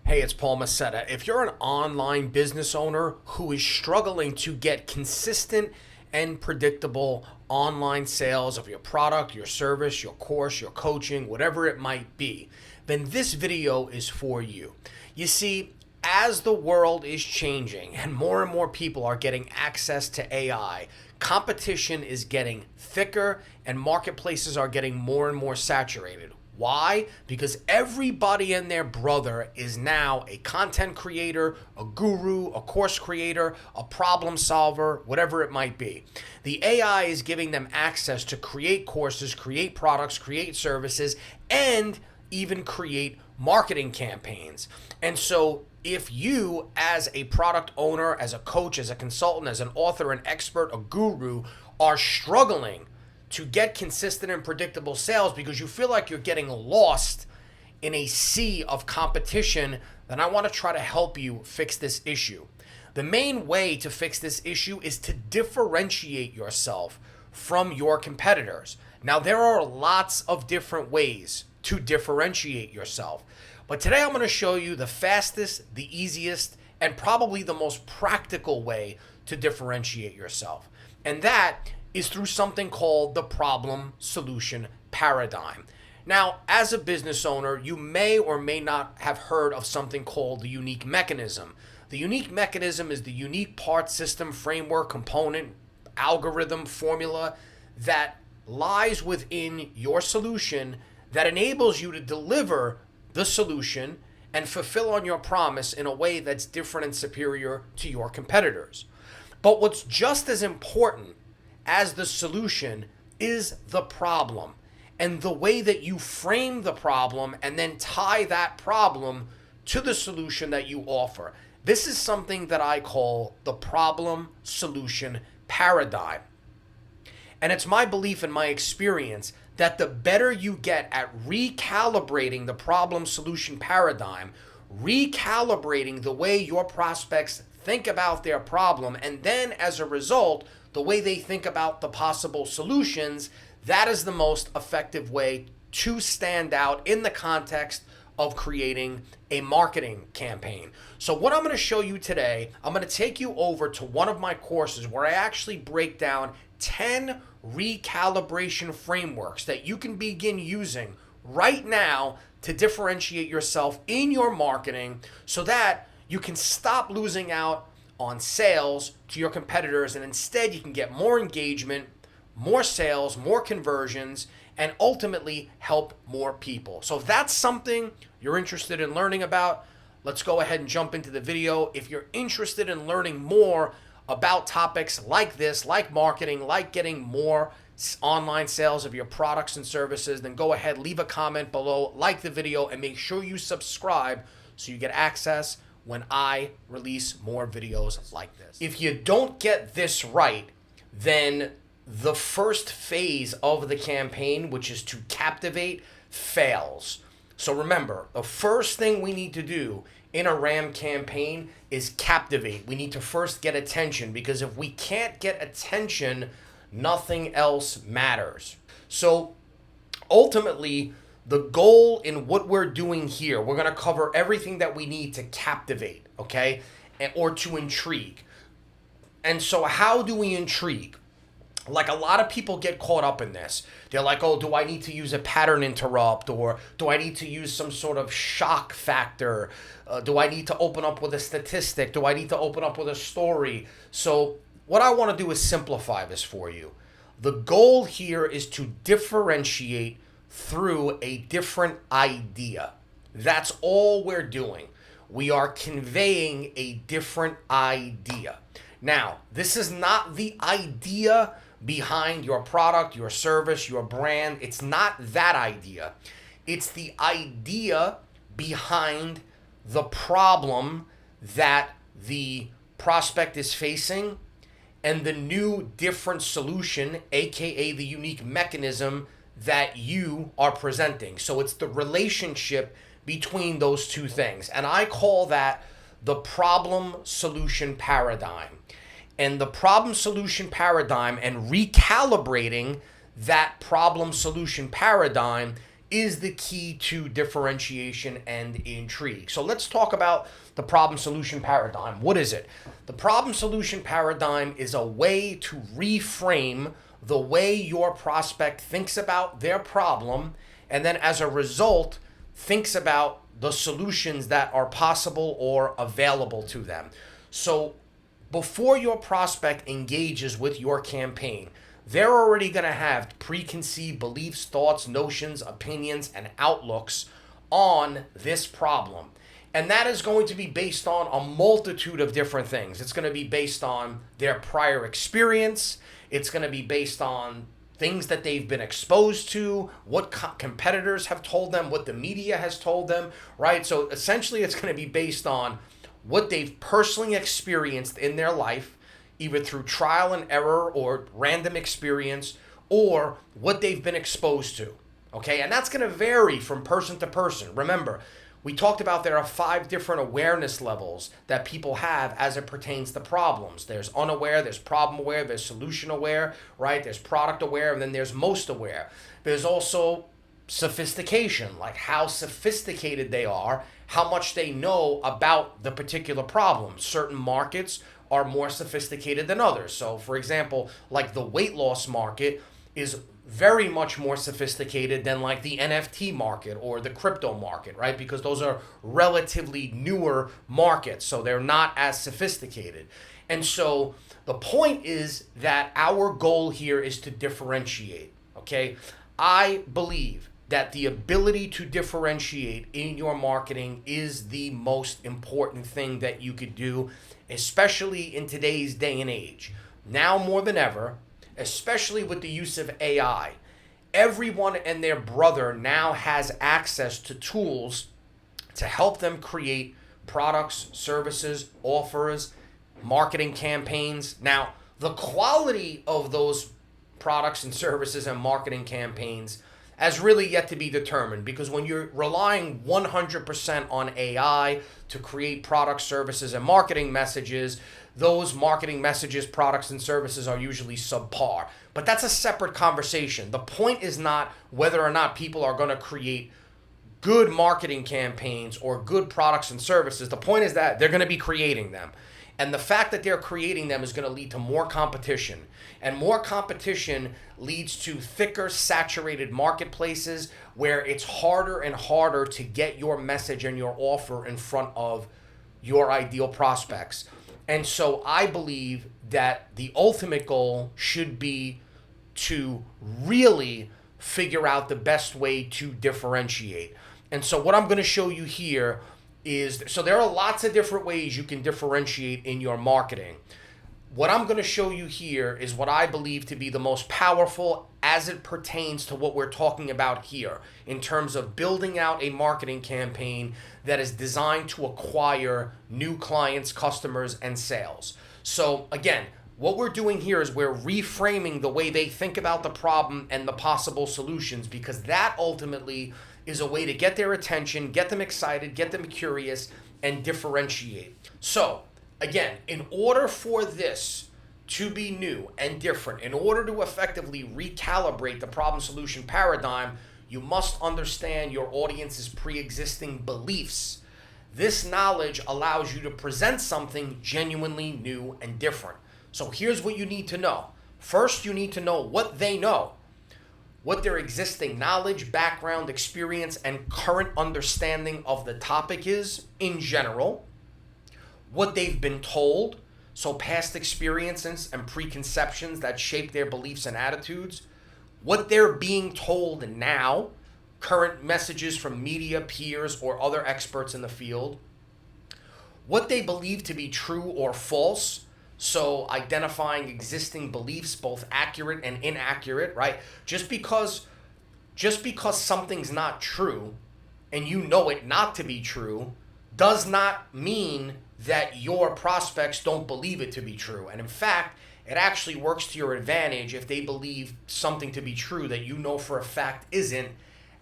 Hey, it's Paul Macetta. If you're an online business owner who is struggling to get consistent and predictable online sales of your product, your service, your course, your coaching, whatever it might be, then this video is for you. You see, as the world is changing and more people are getting access to AI, competition is getting thicker and marketplaces are getting more and more saturated. Why? Because everybody and their brother is now a content creator, a guru, a course creator, a problem solver, whatever it might be. The AI is giving them access to create courses, create products, create services, and even create marketing campaigns. And so if you, as a product owner, as a coach, as a consultant, as an author, an expert, a guru, are struggling to get consistent and predictable sales because you feel like you're getting lost in a sea of competition, then I want to try to help you fix this issue. The main way to fix this issue is to differentiate yourself from your competitors. Now, there are lots of different ways to differentiate yourself, but today I'm going to show you the fastest, the easiest, and probably the most practical way to differentiate yourself. And that is through something called the problem solution paradigm. Now, as a business owner, you may or may not have heard of something called the unique mechanism. The unique mechanism is the unique part, system, framework, component, algorithm, formula that lies within your solution that enables you to deliver the solution and fulfill on your promise in a way that's different and superior to your competitors. But what's just as important as the solution is the problem and the way that you frame the problem and then tie that problem to the solution that you offer. This is something that I call the problem solution paradigm. And it's my belief and my experience that the better you get at recalibrating the problem solution paradigm, recalibrating the way your prospects think about their problem, and then as a result, the way they think about the possible solutions, that is the most effective way to stand out in the context of creating a marketing campaign. So what I'm going to show you today, I'm going to take you over to one of my courses where I actually break down 10 recalibration frameworks that you can begin using right now to differentiate yourself in your marketing so that you can stop losing out on sales to your competitors, and instead you can get more engagement, more sales, more conversions, and ultimately help more people. So if that's something you're interested in learning about, let's go ahead and jump into the video. If you're interested in learning more about topics like this, like marketing, like getting more online sales of your products and services, then go ahead, leave a comment below, like the video, and make sure you subscribe so you get access when I release more videos like this. If you don't get this right, then the first phase of the campaign, which is to captivate, fails. So remember, the first thing we need to do in a RAM campaign is captivate. We need to first get attention, because if we can't get attention, nothing else matters. So ultimately, the goal in what we're doing here, we're going to cover everything that we need to captivate, okay, or to intrigue. And so how do we intrigue? Like, a lot of people get caught up in this. They're like, oh, do I need to use a pattern interrupt? Or do I need to use some sort of shock factor? Do I need to open up with a statistic? Do I need to open up with a story? So what I want to do is simplify this for you. The goal here is to differentiate through a different idea. That's all we're doing. We are conveying a different idea. Now, this is not the idea behind your product, your service, your brand. It's not that idea. It's the idea behind the problem that the prospect is facing and the new different solution, aka the unique mechanism that you are presenting. So it's the relationship between those two things. And I call that the problem solution paradigm. And the problem solution paradigm and recalibrating that problem solution paradigm is the key to differentiation and intrigue. So let's talk about the problem solution paradigm. What is it? The problem solution paradigm is a way to reframe the way your prospect thinks about their problem, and then as a result, thinks about the solutions that are possible or available to them. So before your prospect engages with your campaign, they're already going to have preconceived beliefs, thoughts, notions, opinions, and outlooks on this problem. And that is going to be based on a multitude of different things. It's going to be based on their prior experience. It's going to be based on things that they've been exposed to, what competitors have told them, what the media has told them, right? So essentially, it's going to be based on what they've personally experienced in their life, either through trial and error or random experience, or what they've been exposed to, okay? And that's going to vary from person to person. Remember, we talked about there are 5 different awareness levels that people have as it pertains to problems. There's unaware, there's problem aware, there's solution aware, right? There's product aware, and then there's most aware. There's also sophistication, like how sophisticated they are, how much they know about the particular problem. Certain markets are more sophisticated than others. So for example, like the weight loss market is very much more sophisticated than like the NFT market or the crypto market, right? Because those are relatively newer markets, so they're not as sophisticated. And so the point is that our goal here is to differentiate, okay? I believe that the ability to differentiate in your marketing is the most important thing that you could do, especially in today's day and age. Now more than ever, especially with the use of AI, everyone and their brother now has access to tools to help them create products, services, offers, marketing campaigns. Now, the quality of those products and services and marketing campaigns has really yet to be determined, because when you're relying 100% on AI to create products, services, and marketing messages, those marketing messages, products, and services are usually subpar. But that's a separate conversation. The point is not whether or not people are going to create good marketing campaigns or good products and services. The point is that they're going to be creating them. And the fact that they're creating them is going to lead to more competition. And more competition leads to thicker, saturated marketplaces where it's harder and harder to get your message and your offer in front of your ideal prospects. And so I believe that the ultimate goal should be to really figure out the best way to differentiate. And so what I'm going to show you here is, so there are lots of different ways you can differentiate in your marketing. What I'm going to show you here is what I believe to be the most powerful as it pertains to what we're talking about here in terms of building out a marketing campaign that is designed to acquire new clients, customers, and sales. So again, what we're doing here is we're reframing the way they think about the problem and the possible solutions, because that ultimately is a way to get their attention, get them excited, get them curious, and differentiate. So again, in order for this to be new and different, in order to effectively recalibrate the problem solution paradigm, you must understand your audience's pre-existing beliefs. This knowledge allows you to present something genuinely new and different. So here's what you need to know. First, you need to know what they know, what their existing knowledge, background, experience, and current understanding of the topic is in general, what they've been told, so past experiences and preconceptions that shape their beliefs and attitudes, what they're being told now, current messages from media, peers, or other experts in the field, what they believe to be true or false, so identifying existing beliefs, both accurate and inaccurate, right? Just because something's not true and you know it not to be true does not mean that your prospects don't believe it to be true. And in fact, it actually works to your advantage if they believe something to be true that you know for a fact isn't,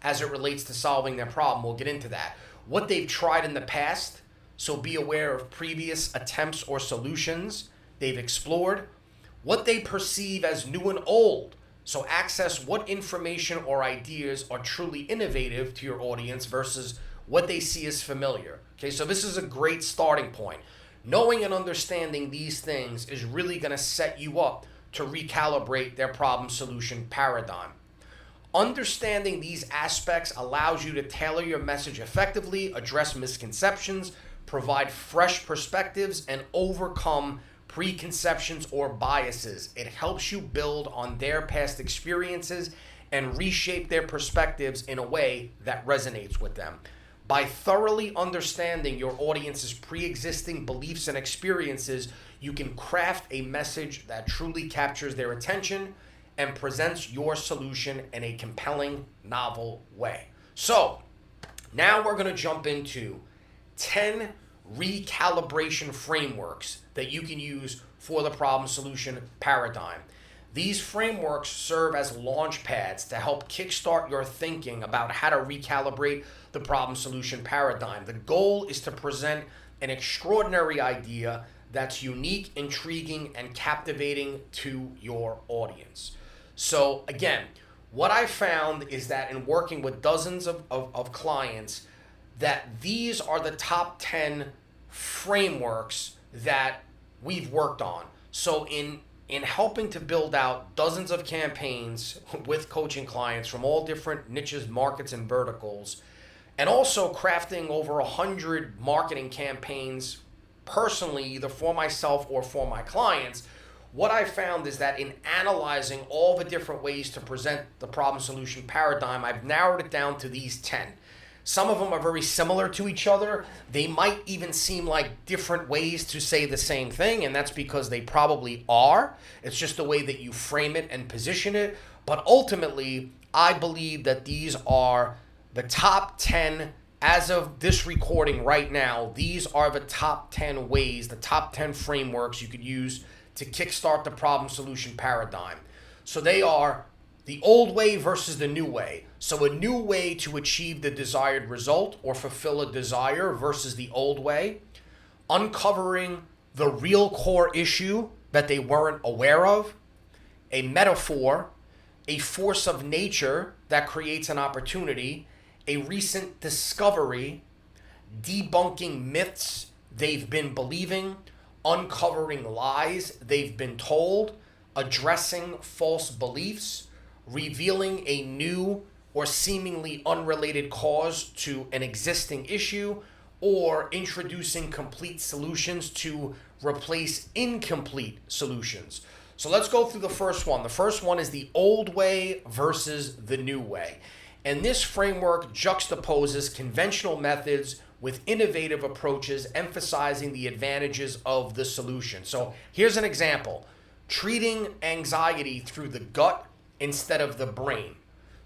as it relates to solving their problem. We'll get into that. What they've tried in the past, so be aware of previous attempts or solutions they've explored, what they perceive as new and old, So access what information or ideas are truly innovative to your audience versus what they see as familiar. Okay, so this is a great starting point. Knowing and understanding these things is really going to set you up to recalibrate their problem solution paradigm. Understanding these aspects allows you to tailor your message effectively, address misconceptions, provide fresh perspectives, and overcome preconceptions or biases. It helps you build on their past experiences and reshape their perspectives in a way that resonates with them. By thoroughly understanding your audience's pre-existing beliefs and experiences, you can craft a message that truly captures their attention and presents your solution in a compelling, novel way. So, now we're going to jump into 10 recalibration frameworks that you can use for the problem solution paradigm. These frameworks serve as launch pads to help kickstart your thinking about how to recalibrate the problem solution paradigm. The goal is to present an extraordinary idea that's unique, intriguing, and captivating to your audience. So again, what I found is that in working with dozens of clients, that these are the top 10 frameworks that we've worked on. So in helping to build out dozens of campaigns with coaching clients from all different niches, markets, and verticals, and also crafting over 100 marketing campaigns personally, either for myself or for my clients, what I found is that in analyzing all the different ways to present the problem solution paradigm, I've narrowed it down to these 10. Some of them are very similar to each other. They might even seem like different ways to say the same thing, and that's because they probably are. It's just the way that you frame it and position it. But ultimately, I believe that these are the top 10, as of this recording right now, these are the top 10 ways, the top 10 frameworks you could use to kickstart the problem solution paradigm. So they are the old way versus the new way. So a new way to achieve the desired result or fulfill a desire versus the old way. Uncovering the real core issue that they weren't aware of. A metaphor, a force of nature that creates an opportunity, a recent discovery, debunking myths they've been believing, uncovering lies they've been told, addressing false beliefs, revealing a new or seemingly unrelated cause to an existing issue, or introducing complete solutions to replace incomplete solutions. So let's go through the first one. The first one is the old way versus the new way. And this framework juxtaposes conventional methods with innovative approaches, emphasizing the advantages of the solution. So here's an example. Treating anxiety through the gut instead of the brain.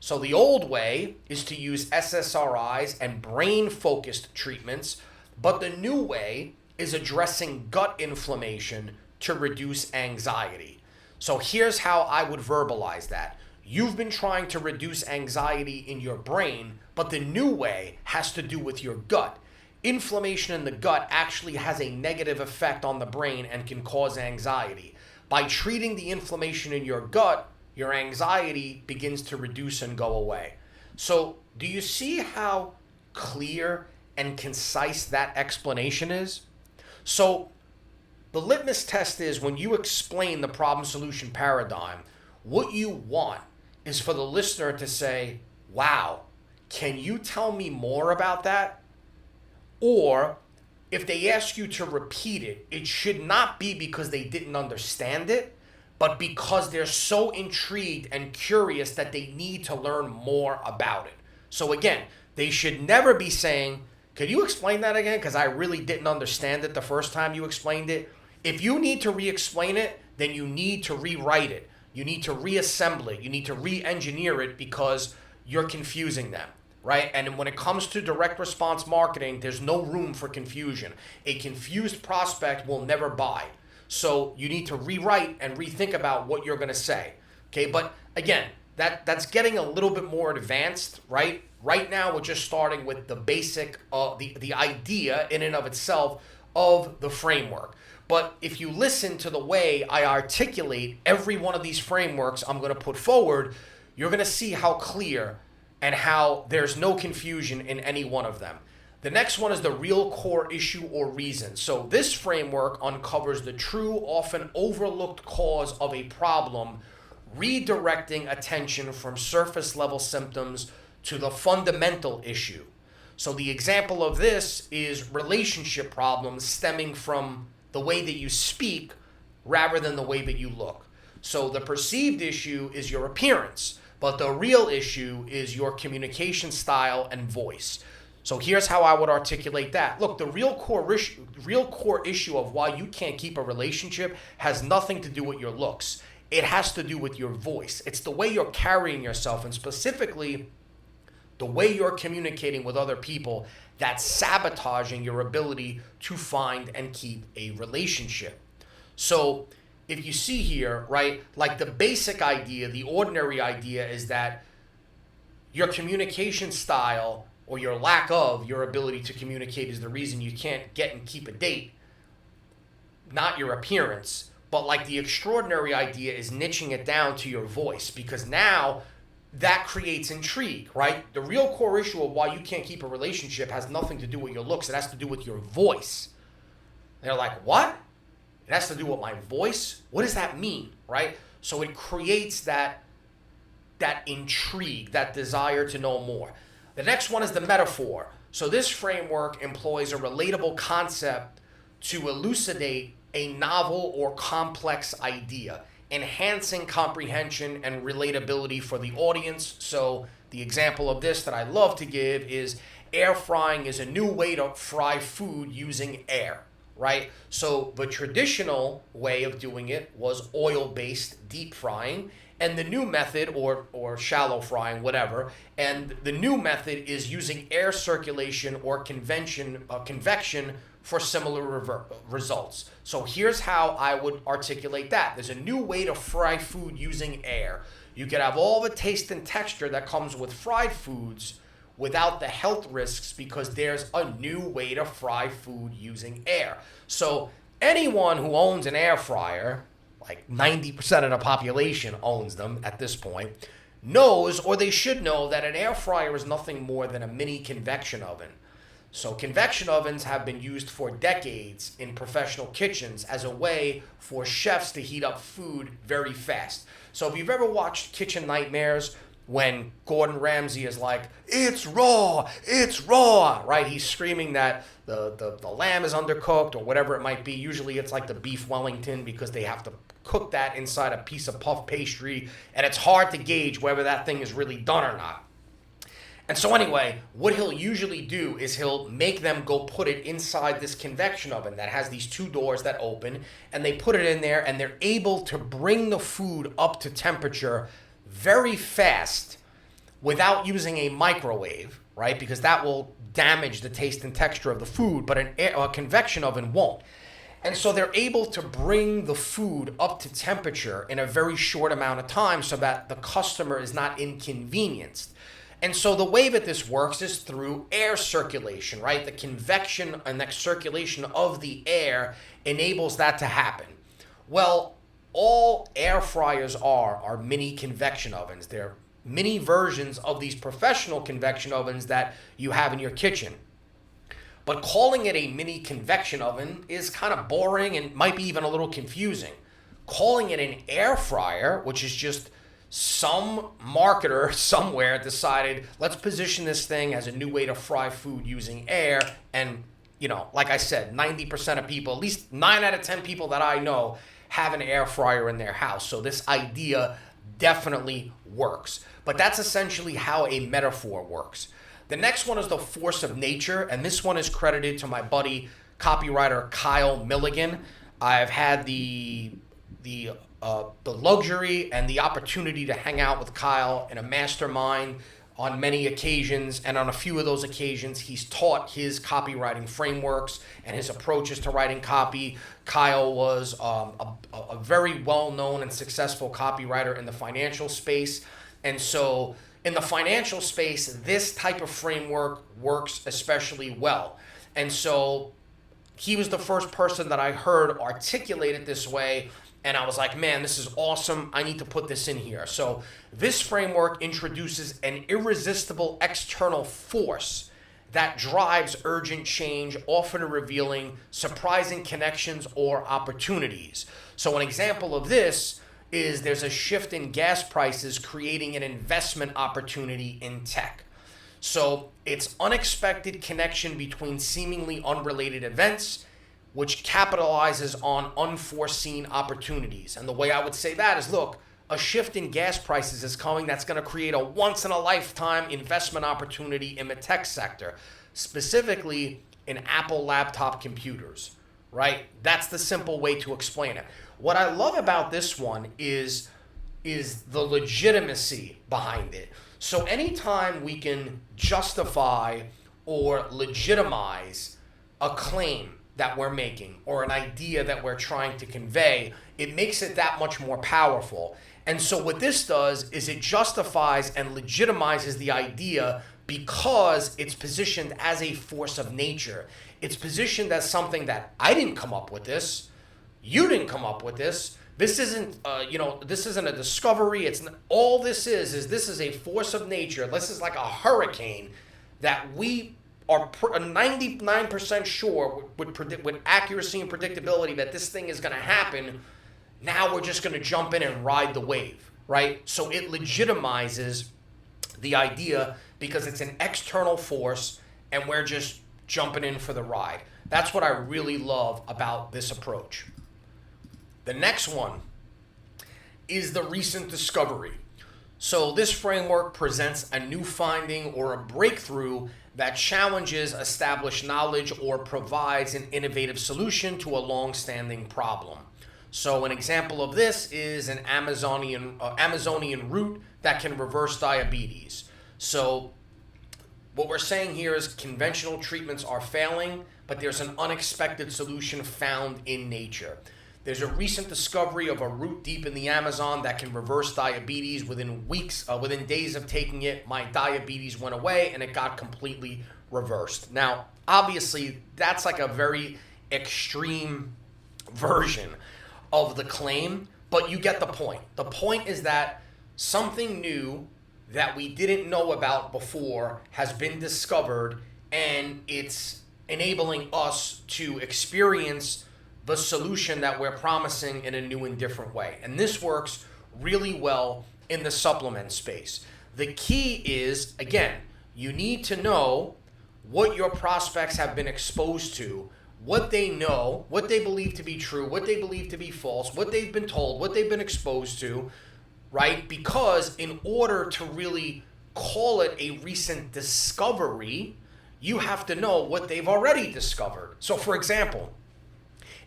So the old way is to use SSRIs and brain-focused treatments, but the new way is addressing gut inflammation to reduce anxiety. So here's how I would verbalize that. You've been trying to reduce anxiety in your brain, but the new way has to do with your gut. Inflammation in the gut actually has a negative effect on the brain and can cause anxiety. By treating the inflammation in your gut, your anxiety begins to reduce and go away. So, do you see how clear and concise that explanation is? So, the litmus test is when you explain the problem solution paradigm, what you want is for the listener to say, wow, can you tell me more about that? Or if they ask you to repeat it, it should not be because they didn't understand it, but because they're so intrigued and curious that they need to learn more about it. So again, they should never be saying, could you explain that again? Because I really didn't understand it the first time you explained it. If you need to re-explain it, then you need to rewrite it. You need to reassemble it. You need to re-engineer it because you're confusing them, right? And when it comes to direct response marketing, there's no room for confusion. A confused prospect will never buy. So you need to rewrite and rethink about what you're going to say. Okay, but again, that's getting a little bit more advanced, right? Right now, we're just starting with the basic, the idea in and of itself of the framework. But if you listen to the way I articulate every one of these frameworks I'm going to put forward, you're going to see how clear and how there's no confusion in any one of them. The next one is the real core issue or reason. So this framework uncovers the true, often overlooked cause of a problem, redirecting attention from surface level symptoms to the fundamental issue. So the example of this is relationship problems stemming from the way that you speak rather than the way that you look. So the perceived issue is your appearance, but the real issue is your communication style and voice. So here's how I would articulate that. Look, the real core issue of why you can't keep a relationship has nothing to do with your looks. It has to do with your voice. It's the way you're carrying yourself, and specifically the way you're communicating with other people that's sabotaging your ability to find and keep a relationship. So if you see here, right, like the basic idea, the ordinary idea is that your communication style or your lack of your ability to communicate is the reason you can't get and keep a date, not your appearance. But like the extraordinary idea is niching it down to your voice, because now that creates intrigue, right? The real core issue of why you can't keep a relationship has nothing to do with your looks. It has to do with your voice. They're like, what? It has to do with my voice? What does that mean, right? So it creates that intrigue, that desire to know more. The next one is the metaphor. So this framework employs a relatable concept to elucidate a novel or complex idea, enhancing comprehension and relatability for the audience. So the example of this that I love to give is air frying is a new way to fry food using air, right? So the traditional way of doing it was oil-based deep frying, and the new method, or shallow frying, whatever, and the new method is using air circulation or convection for similar results. So here's how I would articulate that. There's a new way to fry food using air. You could have all the taste and texture that comes with fried foods without the health risks, because there's a new way to fry food using air. So anyone who owns an air fryer, like 90% of the population owns them at this point, knows, or they should know, that an air fryer is nothing more than a mini convection oven. So convection ovens have been used for decades in professional kitchens as a way for chefs to heat up food very fast. So if you've ever watched Kitchen Nightmares, when Gordon Ramsay is like, it's raw, right? He's screaming that the lamb is undercooked or whatever it might be. Usually it's like the beef Wellington, because they have to cook that inside a piece of puff pastry, and it's hard to gauge whether that thing is really done or not. And so anyway, what he'll usually do is he'll make them go put it inside this convection oven that has these two doors that open, and they put it in there, and they're able to bring the food up to temperature very fast without using a microwave, right? Because that will damage the taste and texture of the food, but a convection oven won't. And so they're able to bring the food up to temperature in a very short amount of time so that the customer is not inconvenienced. And so the way that this works is through air circulation, right? The convection and the circulation of the air enables that to happen. Well, all air fryers are mini convection ovens. They're mini versions of these professional convection ovens that you have in your kitchen. But calling it a mini convection oven is kind of boring and might be even a little confusing. Calling it an air fryer, which is just some marketer somewhere decided, let's position this thing as a new way to fry food using air. And, like I said, 90% of people, at least 9 out of 10 people that I know, have an air fryer in their house. So this idea definitely works. But that's essentially how a metaphor works. The next one is the force of nature, and this one is credited to my buddy, copywriter Kyle Milligan. I've had the luxury and the opportunity to hang out with Kyle in a mastermind on many occasions, and on a few of those occasions, he's taught his copywriting frameworks and his approaches to writing copy. Kyle was a very well-known and successful copywriter in the financial space, and so in the financial space, this type of framework works especially well. And so he was the first person that I heard articulate it this way. And I was like, man, this is awesome. I need to put this in here. So this framework introduces an irresistible external force that drives urgent change, often revealing surprising connections or opportunities. So an example of this is there's a shift in gas prices creating an investment opportunity in tech. So it's unexpected connection between seemingly unrelated events, which capitalizes on unforeseen opportunities. And the way I would say that is, look, a shift in gas prices is coming that's going to create a once-in-a-lifetime investment opportunity in the tech sector, specifically in Apple laptop computers, right? That's the simple way to explain it. What I love about this one is the legitimacy behind it. So anytime we can justify or legitimize a claim that we're making or an idea that we're trying to convey, it makes it that much more powerful. And so what this does is it justifies and legitimizes the idea because it's positioned as a force of nature. It's positioned as something that I didn't come up with this, you didn't come up with this. This isn't, this isn't a discovery. It's not, all this is this is a force of nature. This is like a hurricane that we are 99% sure would predict with accuracy and predictability that this thing is going to happen. Now we're just going to jump in and ride the wave, right? So it legitimizes the idea because it's an external force and we're just jumping in for the ride. That's what I really love about this approach. The next one is the recent discovery. So this framework presents a new finding or a breakthrough that challenges established knowledge or provides an innovative solution to a long-standing problem. So an example of this is an Amazonian root that can reverse diabetes. So what we're saying here is conventional treatments are failing, but there's an unexpected solution found in nature. There's a recent discovery of a root deep in the Amazon that can reverse diabetes within days of taking it. My diabetes went away and it got completely reversed. Now, obviously, that's like a very extreme version of the claim, but you get the point. The point is that something new that we didn't know about before has been discovered, and it's enabling us to experience the solution that we're promising in a new and different way. And this works really well in the supplement space. The key is, again, you need to know what your prospects have been exposed to, what they know, what they believe to be true, what they believe to be false, what they've been told, what they've been exposed to, right? Because in order to really call it a recent discovery, you have to know what they've already discovered. So for example,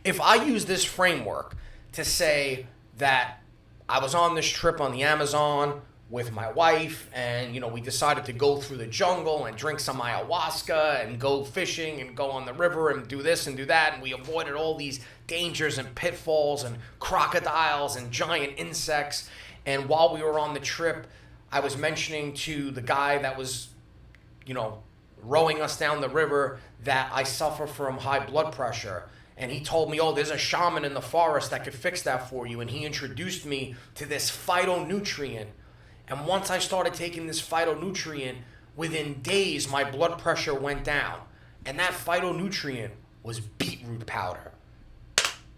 if I use this framework to say that I was on this trip on the Amazon with my wife and, we decided to go through the jungle and drink some ayahuasca and go fishing and go on the river and do this and do that, and we avoided all these dangers and pitfalls and crocodiles and giant insects. And while we were on the trip, I was mentioning to the guy that was, rowing us down the river that I suffer from high blood pressure. And he told me, there's a shaman in the forest that could fix that for you. And he introduced me to this phytonutrient. And once I started taking this phytonutrient, within days, my blood pressure went down. And that phytonutrient was beetroot powder.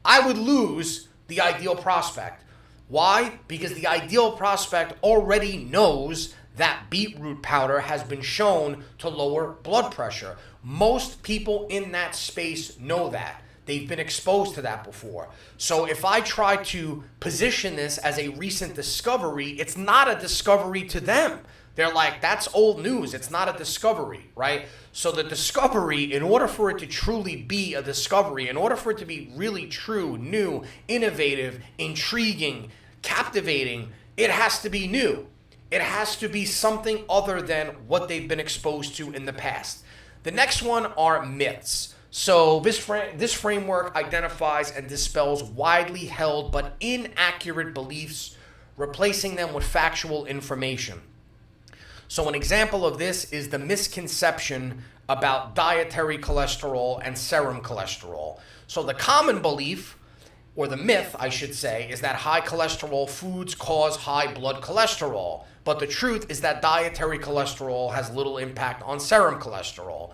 I would lose the ideal prospect. Why? Because the ideal prospect already knows that beetroot powder has been shown to lower blood pressure. Most people in that space know that. They've been exposed to that before. So if I try to position this as a recent discovery, it's not a discovery to them. They're like, that's old news. It's not a discovery, right? So the discovery, in order for it to truly be a discovery, in order for it to be really true, new, innovative, intriguing, captivating, it has to be new. It has to be something other than what they've been exposed to in the past. The next one are myths. So this framework identifies and dispels widely held but inaccurate beliefs, replacing them with factual information. So an example of this is the misconception about dietary cholesterol and serum cholesterol. So the common belief, or the myth, I should say, is that high cholesterol foods cause high blood cholesterol. But the truth is that dietary cholesterol has little impact on serum cholesterol.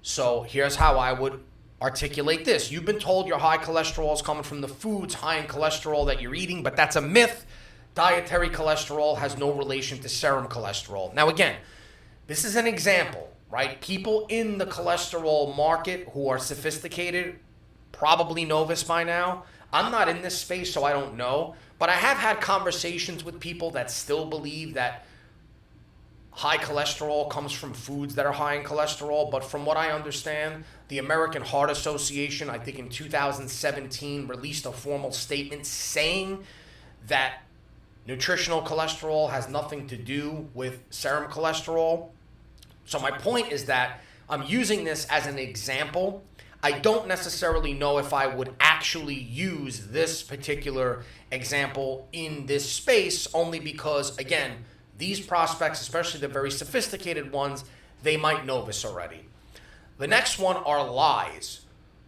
So here's how I would articulate this. You've been told your high cholesterol is coming from the foods high in cholesterol that you're eating, but that's a myth. Dietary cholesterol has no relation to serum cholesterol. Now again, this is an example, right? People in the cholesterol market who are sophisticated probably know this by now. I'm not in this space, so I don't know. But I have had conversations with people that still believe that high cholesterol comes from foods that are high in cholesterol. But from what I understand, the American Heart Association, I think in 2017, released a formal statement saying that nutritional cholesterol has nothing to do with serum cholesterol. So my point is that I'm using this as an example. I don't necessarily know if I would actually use this particular example in this space, only because, again, these prospects, especially the very sophisticated ones, they might know this already. The next one are lies.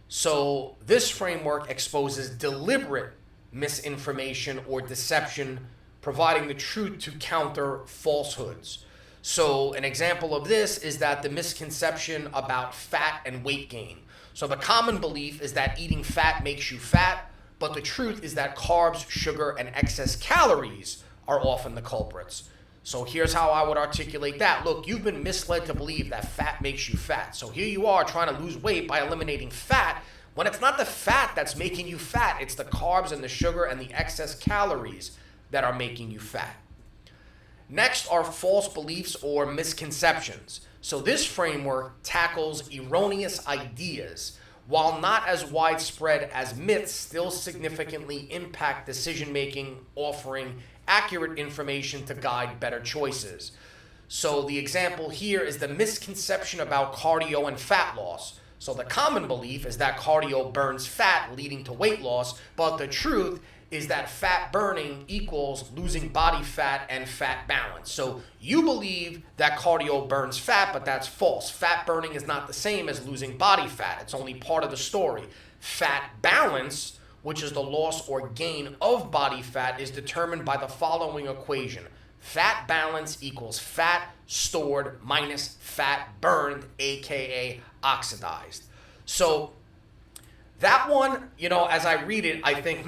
So this framework exposes deliberate misinformation or deception, providing the truth to counter falsehoods. So an example of this is that the misconception about fat and weight gain. So the common belief is that eating fat makes you fat, but the truth is that carbs, sugar, and excess calories are often the culprits. So here's how I would articulate that. Look, you've been misled to believe that fat makes you fat. So here you are trying to lose weight by eliminating fat, when it's not the fat that's making you fat. It's the carbs and the sugar and the excess calories that are making you fat. Next are false beliefs or misconceptions. So this framework tackles erroneous ideas. While not as widespread as myths, still significantly impact decision making, offering accurate information to guide better choices. So the example here is the misconception about cardio and fat loss. So the common belief is that cardio burns fat, leading to weight loss, but the truth is that fat burning equals losing body fat and fat balance. So you believe that cardio burns fat, but that's false. Fat burning is not the same as losing body fat. It's only part of the story. Fat balance, which is the loss or gain of body fat, is determined by the following equation. Fat balance equals fat stored minus fat burned, aka oxidized. So that one, as I read it, I think,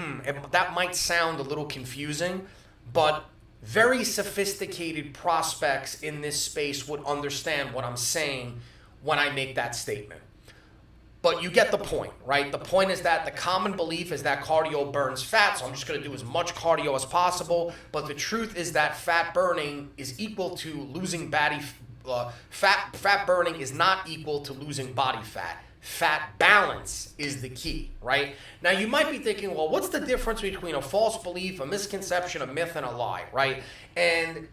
that might sound a little confusing, but very sophisticated prospects in this space would understand what I'm saying when I make that statement. But you get the point, right? The point is that the common belief is that cardio burns fat, so I'm just going to do as much cardio as possible. But the truth is that fat burning is equal to losing fat burning is not equal to losing body fat. Fat balance is the key, right? Now you might be thinking, well, what's the difference between a false belief, a misconception, a myth, and a lie, right? And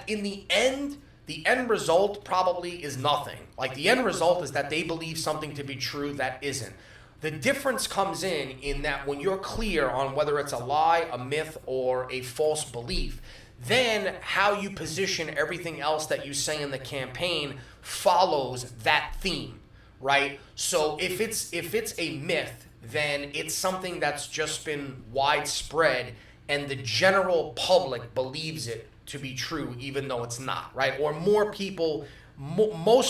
in the end result probably is nothing. Like the end result is that they believe something to be true that isn't. The difference comes in that when you're clear on whether it's a lie, a myth, or a false belief, then how you position everything else that you say in the campaign follows that theme. Right? So if it's a myth, then it's something that's just been widespread and the general public believes it to be true even though it's not, right? Or most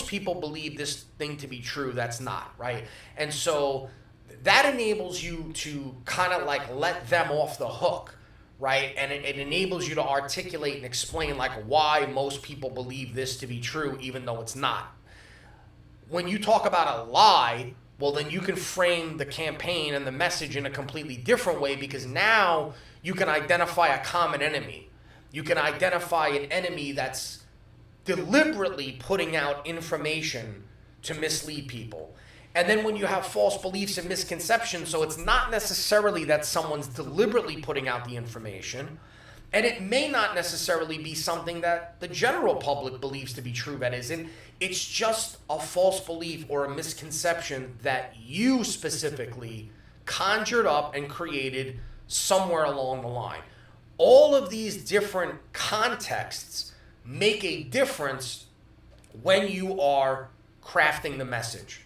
people believe this thing to be true that's not, right? And so that enables you to kind of like let them off the hook, right? And it enables you to articulate and explain like why most people believe this to be true even though it's not. When you talk about a lie, well, then you can frame the campaign and the message in a completely different way, because now you can identify a common enemy. You can identify an enemy that's deliberately putting out information to mislead people. And then when you have false beliefs and misconceptions, so it's not necessarily that someone's deliberately putting out the information, and it may not necessarily be something that the general public believes to be true that isn't. It's just a false belief or a misconception that you specifically conjured up and created somewhere along the line. All of these different contexts make a difference when you are crafting the message.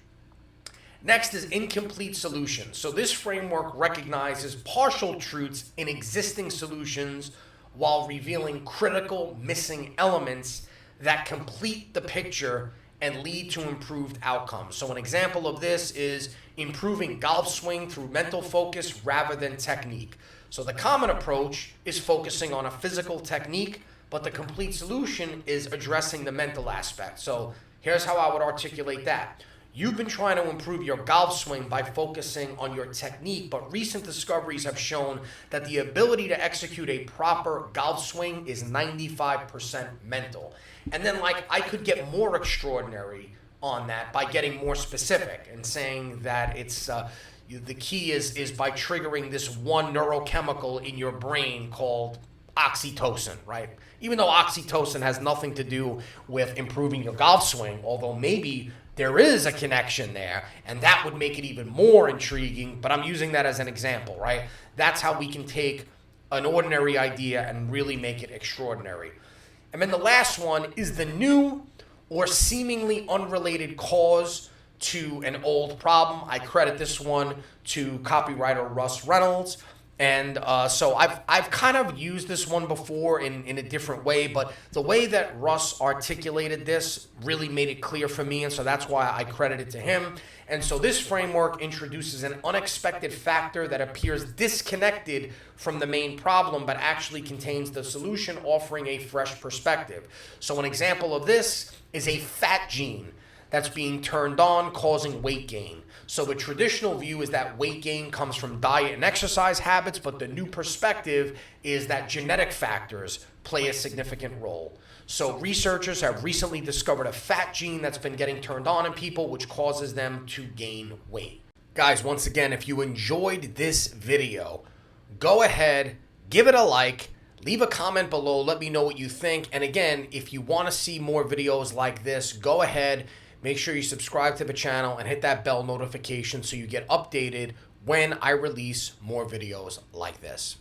Next is incomplete solutions. So this framework recognizes partial truths in existing solutions while revealing critical missing elements that complete the picture and lead to improved outcomes. So an example of this is improving golf swing through mental focus rather than technique. So the common approach is focusing on a physical technique, but the complete solution is addressing the mental aspect. So here's how I would articulate that. You've been trying to improve your golf swing by focusing on your technique, but recent discoveries have shown that the ability to execute a proper golf swing is 95% mental. And then I could get more extraordinary on that by getting more specific and saying that it's the key is by triggering this one neurochemical in your brain called oxytocin, right? Even though oxytocin has nothing to do with improving your golf swing, although maybe there is a connection there, and that would make it even more intriguing, but I'm using that as an example, right? That's how we can take an ordinary idea and really make it extraordinary. And then the last one is the new or seemingly unrelated cause to an old problem. I credit this one to copywriter Russ Reynolds. And so I've kind of used this one before in a different way, but the way that Russ articulated this really made it clear for me, and so that's why I credit it to him. And so this framework introduces an unexpected factor that appears disconnected from the main problem, but actually contains the solution, offering a fresh perspective. So an example of this is a fat gene that's being turned on, causing weight gain. So the traditional view is that weight gain comes from diet and exercise habits, but the new perspective is that genetic factors play a significant role. So researchers have recently discovered a fat gene that's been getting turned on in people, which causes them to gain weight. Guys, once again, if you enjoyed this video, go ahead, give it a like, leave a comment below, let me know what you think. And again, if you want to see more videos like this, go ahead, make sure you subscribe to the channel and hit that bell notification so you get updated when I release more videos like this.